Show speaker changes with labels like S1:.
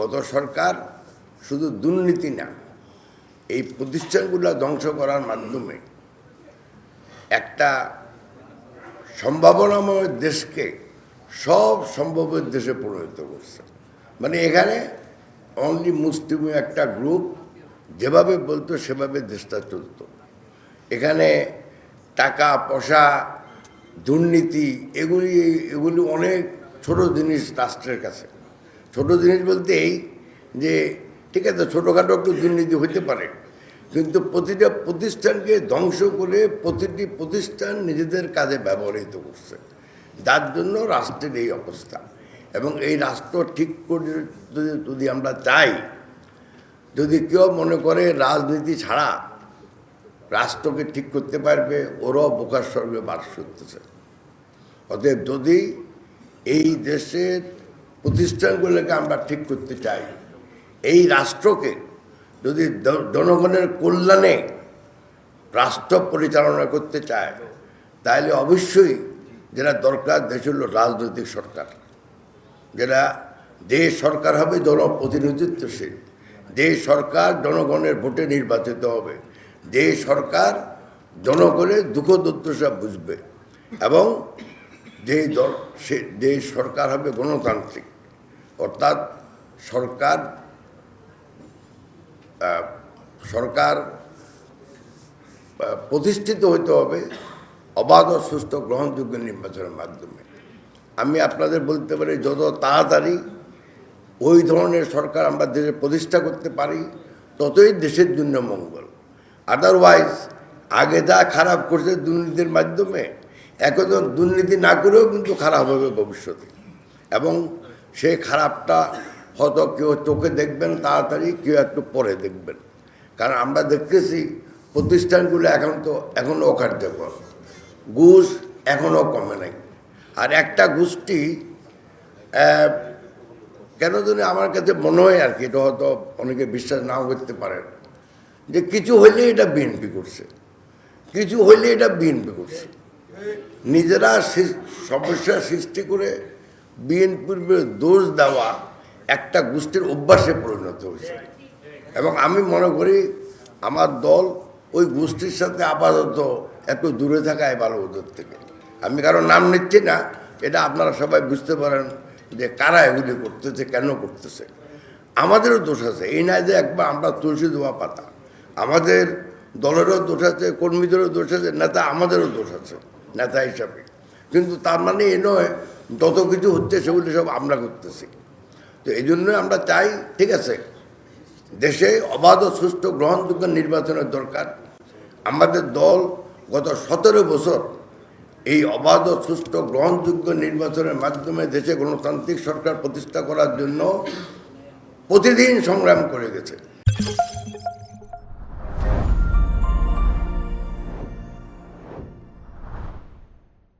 S1: গত সরকার শুধু দুর্নীতি না, এই প্রতিষ্ঠানগুলো ধ্বংস করার মাধ্যমে একটা সম্ভাবনাময় দেশকে সব সম্ভবের দেশে পরিণত করছে। মানে এখানে অনলি মুসলিম একটা গ্রুপ যেভাবে বলতো সেভাবে দেশটা চলতো। এখানে টাকা পয়সা, দুর্নীতি এগুলি অনেক ছোট জিনিস রাষ্ট্রের কাছে। ছোট জিনিস বলতে এই যে ঠিক আছে, ছোটোখাটো একটু দুর্নীতি হতে পারে, কিন্তু প্রতিটা প্রতিষ্ঠানকে ধ্বংস করে প্রতিটি প্রতিষ্ঠান নিজেদের কাজে ব্যবহৃত করছে, যার জন্য রাষ্ট্রের এই অবস্থা। এবং এই রাষ্ট্র ঠিক করে যদি আমরা চাই, যদি কেউ মনে করে রাজনীতি ছাড়া রাষ্ট্রকে ঠিক করতে পারবে, ওরাও বোকার স্বর্গে বাস করতেছে। অতএব যদি এই দেশের প্রতিষ্ঠানগুলোকে আমরা ঠিক করতে চাই, এই রাষ্ট্রকে যদি জনগণের কল্যাণে রাষ্ট্র পরিচালনা করতে চায়, তাহলে অবশ্যই যেটা দরকার দেশ হল রাজনৈতিক সরকার, যেটা যে সরকার হবে জনপ্রতিনিধিত্বশীল, যে সরকার জনগণের ভোটে নির্বাচিত হবে, যে সরকার জনগণের দুঃখ দুর্দশা বুঝবে, এবং যে সরকার হবে গণতান্ত্রিক, অর্থাৎ সরকার প্রতিষ্ঠিত হতে হবে অবাধ ও সুষ্ঠু গ্রহণযোগ্য নির্বাচনের মাধ্যমে। আমি আপনাদের বলতে পারি, যত তাড়াতাড়ি ওই ধরনের সরকার আমরা দেশে প্রতিষ্ঠা করতে পারি, ততই দেশের জন্য মঙ্গল। আদারওয়াইজ আগে যা খারাপ করছে দুর্নীতির মাধ্যমে, এখন দুর্নীতি না করেও কিন্তু খারাপ হবে ভবিষ্যতে। এবং সেই খারাপটা হয়তো কেউ চোখে দেখবেন তাড়াতাড়ি, কেউ একটু পরে দেখবেন। কারণ আমরা দেখতেছি প্রতিষ্ঠানগুলো এখনও অকার্যকর, ঘুষ এখনও কমে নাই। আর একটা গোষ্ঠী কেন জানি আমার কাছে মনে হয় আর কি, এটা হয়তো অনেকে বিশ্বাস নাও করতে পারেন, যে কিছু হইলে এটা বিএনপি করছে, কিছু হইলে এটা বিএনপি করছে। নিজেরা সমস্যা সৃষ্টি করে বিএনপির দোষ দেওয়া একটা গোষ্ঠীর অভ্যাসে পরিণত হয়েছে। এবং আমি মনে করি আমার দল ওই গোষ্ঠীর সাথে আপাতত একটু দূরে থাকাই ভালো ওদের থেকে। আমি কারো নাম নিচ্ছি না, এটা আপনারা সবাই বুঝতে পারেন যে কারা এগুলি করতেছে, কেন করতেছে। আমাদেরও দোষ আছে, এই নয় যে একবার আমরা তুলসী দেওয়া পাতা। আমাদের দলেরও দোষ আছে, কর্মীদেরও দোষ আছে, নেতা আমাদেরও দোষ আছে নেতা হিসাবে। কিন্তু তার মানে এ নয় যত কিছু হচ্ছে সেগুলি সব আমরা করতেছি। তো এই জন্যই আমরা চাই, ঠিক আছে, দেশে অবাধ ও সুষ্ঠু গ্রহণযোগ্য নির্বাচনের দরকার। আমাদের দল গত 17 বছর এই অবাধ ও সুষ্ঠু গ্রহণযোগ্য নির্বাচনের মাধ্যমে দেশে গণতান্ত্রিক সরকার প্রতিষ্ঠা করার জন্য প্রতিদিন সংগ্রাম করে গেছে।